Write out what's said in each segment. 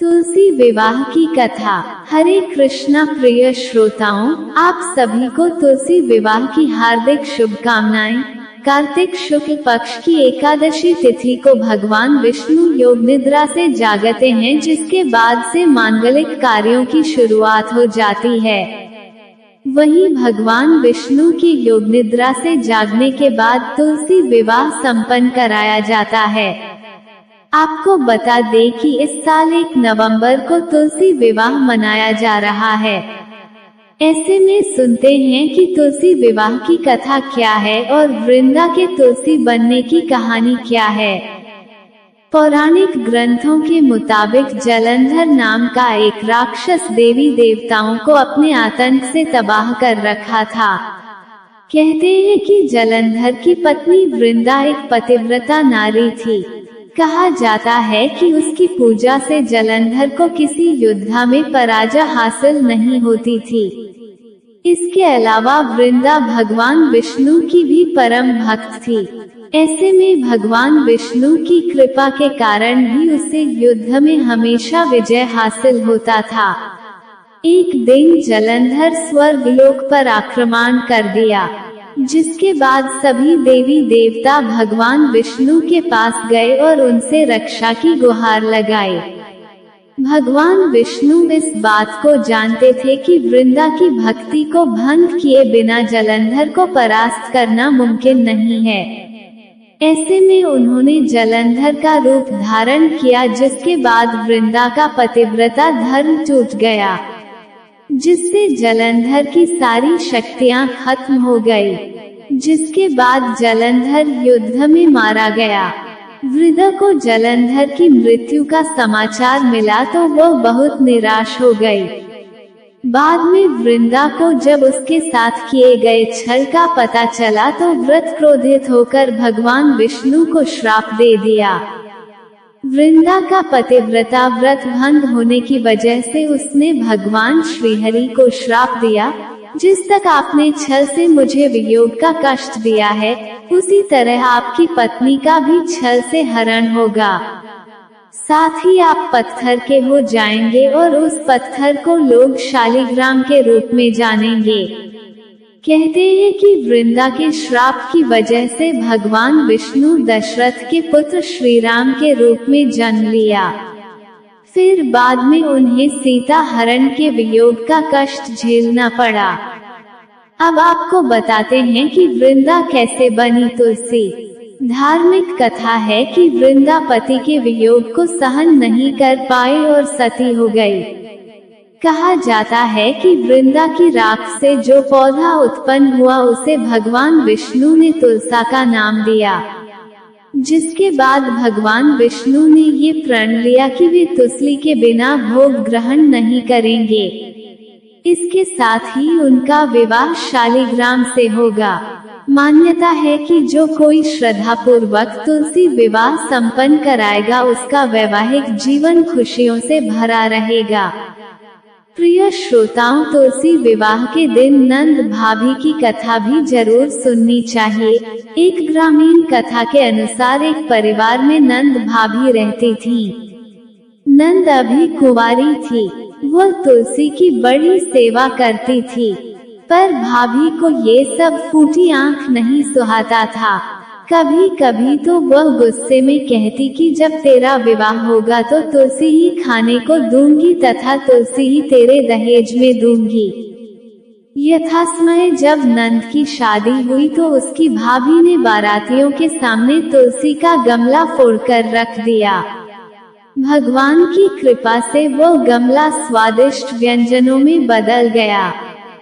तुलसी विवाह की कथा। हरे कृष्णा प्रिय श्रोताओं, आप सभी को तुलसी विवाह की हार्दिक शुभकामनाएं। कार्तिक शुक्ल पक्ष की एकादशी तिथि को भगवान विष्णु योग निद्रा से जागते हैं, जिसके बाद से मांगलिक कार्यों की शुरुआत हो जाती है। वहीं भगवान विष्णु की योग निद्रा से जागने के बाद तुलसी विवाह संपन्न कराया जाता है। आपको बता दें कि इस साल 1 नवंबर को तुलसी विवाह मनाया जा रहा है। ऐसे में सुनते हैं कि तुलसी विवाह की कथा क्या है और वृंदा के तुलसी बनने की कहानी क्या है। पौराणिक ग्रंथों के मुताबिक जलंधर नाम का एक राक्षस देवी देवताओं को अपने आतंक से तबाह कर रखा था। कहते हैं कि जलंधर की पत्नी वृंदा एक पतिव्रता नारी थी। कहा जाता है कि उसकी पूजा से जलंधर को किसी युद्ध में पराजय हासिल नहीं होती थी। इसके अलावा वृंदा भगवान विष्णु की भी परम भक्त थी। ऐसे में भगवान विष्णु की कृपा के कारण भी उसे युद्ध में हमेशा विजय हासिल होता था। एक दिन जलंधर स्वर्गलोक पर आक्रमण कर दिया, जिसके बाद सभी देवी देवता भगवान विष्णु के पास गए और उनसे रक्षा की गुहार लगाई। भगवान विष्णु इस बात को जानते थे कि वृंदा की भक्ति को भंग किए बिना जलंधर को परास्त करना मुमकिन नहीं है। ऐसे में उन्होंने जलंधर का रूप धारण किया, जिसके बाद वृंदा का पतिव्रता धर्म टूट गया, जिससे जलंधर की सारी शक्तियां खत्म हो गई। जिसके बाद जलंधर युद्ध में मारा गया। वृंदा को जलंधर की मृत्यु का समाचार मिला तो वह बहुत निराश हो गई। बाद में वृंदा को जब उसके साथ किए गए छल का पता चला तो व्रत क्रोधित होकर भगवान विष्णु को श्राप दे दिया। वृंदा का पतिव्रता व्रत भंग होने की वजह से उसने भगवान श्रीहरि को श्राप दिया, जिस तक आपने छल से मुझे वियोग का कष्ट दिया है, उसी तरह आपकी पत्नी का भी छल से हरण होगा। साथ ही आप पत्थर के हो जाएंगे और उस पत्थर को लोग शालिग्राम के रूप में जानेंगे। कहते हैं कि वृंदा के श्राप की वजह से भगवान विष्णु दशरथ के पुत्र श्री राम के रूप में जन्म लिया। फिर बाद में उन्हें सीता हरण के वियोग का कष्ट झेलना पड़ा। अब आपको बताते हैं कि वृंदा कैसे बनी तुलसी। धार्मिक कथा है कि वृंदा पति के वियोग को सहन नहीं कर पाई और सती हो गई। कहा जाता है कि वृंदा की राख से जो पौधा उत्पन्न हुआ उसे भगवान विष्णु ने तुलसा का नाम दिया, जिसके बाद भगवान विष्णु ने ये प्रण लिया कि वे तुलसी के बिना भोग ग्रहण नहीं करेंगे। इसके साथ ही उनका विवाह शालिग्राम से होगा। मान्यता है कि जो कोई श्रद्धा पूर्वक तुलसी विवाह संपन्न कराएगा उसका वैवाहिक जीवन खुशियों से भरा रहेगा। प्रिय श्रोताओं, तुलसी विवाह के दिन नंद भाभी की कथा भी जरूर सुननी चाहिए। एक ग्रामीण कथा के अनुसार एक परिवार में नंद भाभी रहती थी। नंद अभी कुंवारी थी। वह तुलसी की बड़ी सेवा करती थी, पर भाभी को ये सब फूटी आंख नहीं सुहाता था। कभी कभी तो वह गुस्से में कहती कि जब तेरा विवाह होगा तो तुलसी ही खाने को दूंगी तथा तुलसी ही तेरे दहेज में दूंगी। यथासमय जब नंद की शादी हुई तो उसकी भाभी ने बारातियों के सामने तुलसी का गमला फोड़कर रख दिया। भगवान की कृपा से वह गमला स्वादिष्ट व्यंजनों में बदल गया।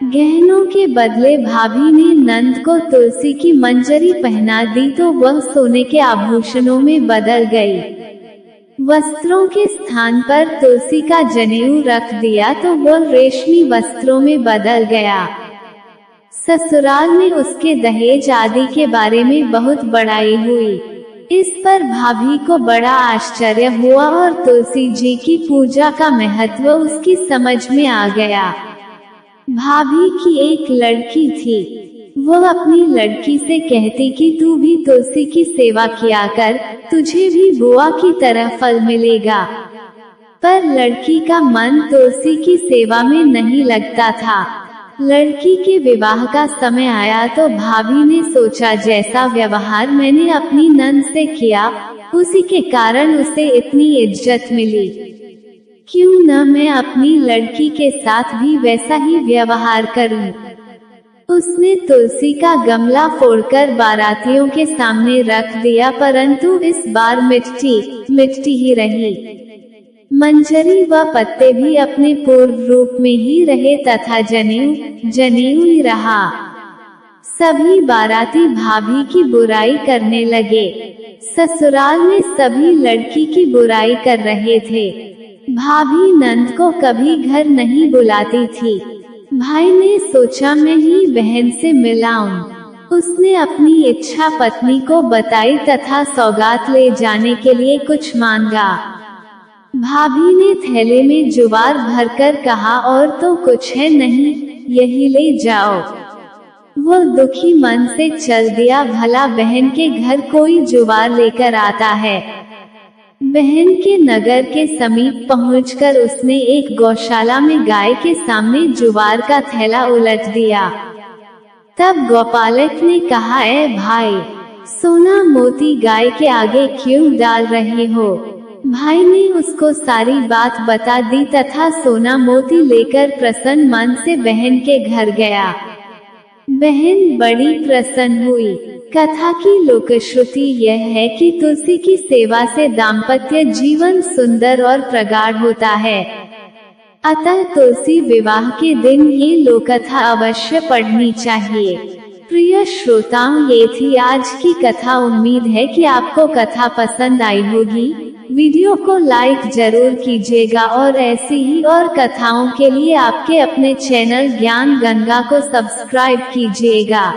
गहनों के बदले भाभी ने नंद को तुलसी की मंजरी पहना दी तो वह सोने के आभूषणों में बदल गई। वस्त्रों के स्थान पर तुलसी का जनेऊ रख दिया तो वह रेशमी वस्त्रों में बदल गया। ससुराल में उसके दहेज आदि के बारे में बहुत बड़ाई हुई। इस पर भाभी को बड़ा आश्चर्य हुआ और तुलसी जी की पूजा का महत्व उसकी समझ में आ गया। भाभी की एक लड़की थी। वह अपनी लड़की से कहती कि तू भी तुलसी की सेवा किया कर, तुझे भी बुआ की तरह फल मिलेगा। पर लड़की का मन तुलसी की सेवा में नहीं लगता था। लड़की के विवाह का समय आया तो भाभी ने सोचा जैसा व्यवहार मैंने अपनी नंद से किया, उसी के कारण उसे इतनी इज्जत मिली, क्यों न मैं अपनी लड़की के साथ भी वैसा ही व्यवहार करूं। उसने तुलसी का गमला फोड़कर बारातियों के सामने रख दिया, परंतु इस बार मिट्टी ही रही। मंजरी व पत्ते भी अपने पूर्व रूप में ही रहे तथा जनेऊ ही रहा। सभी बाराती भाभी की बुराई करने लगे। ससुराल में सभी लड़की की बुराई कर रहे थे। भाभी नंद को कभी घर नहीं बुलाती थी। भाई ने सोचा मैं ही बहन से मिलाऊं। उसने अपनी इच्छा पत्नी को बताई तथा सौगात ले जाने के लिए कुछ मांगा। भाभी ने थैले में जुवार भरकर कहा, और तो कुछ है नहीं, यही ले जाओ। वो दुखी मन से चल दिया, भला बहन के घर कोई जुवार लेकर आता है। बहन के नगर के समीप पहुंचकर उसने एक गौशाला में गाय के सामने जुवार का थैला उलट दिया। तब गौपालक ने कहा, ए भाई, सोना मोती गाय के आगे क्यों डाल रहे हो? भाई ने उसको सारी बात बता दी तथा सोना मोती लेकर प्रसन्न मन से बहन के घर गया। बहन बड़ी प्रसन्न हुई। कथा की लोकश्रुति यह है कि तुलसी की सेवा से दाम्पत्य जीवन सुंदर और प्रगाढ़ होता है। अतः तुलसी विवाह के दिन ये लोककथा अवश्य पढ़नी चाहिए। प्रिय श्रोताओं, ये थी आज की कथा। उम्मीद है कि आपको कथा पसंद आई होगी। वीडियो को लाइक जरूर कीजिएगा और ऐसी ही और कथाओं के लिए आपके अपने चैनल ज्ञान गंगा को सब्सक्राइब कीजिएगा।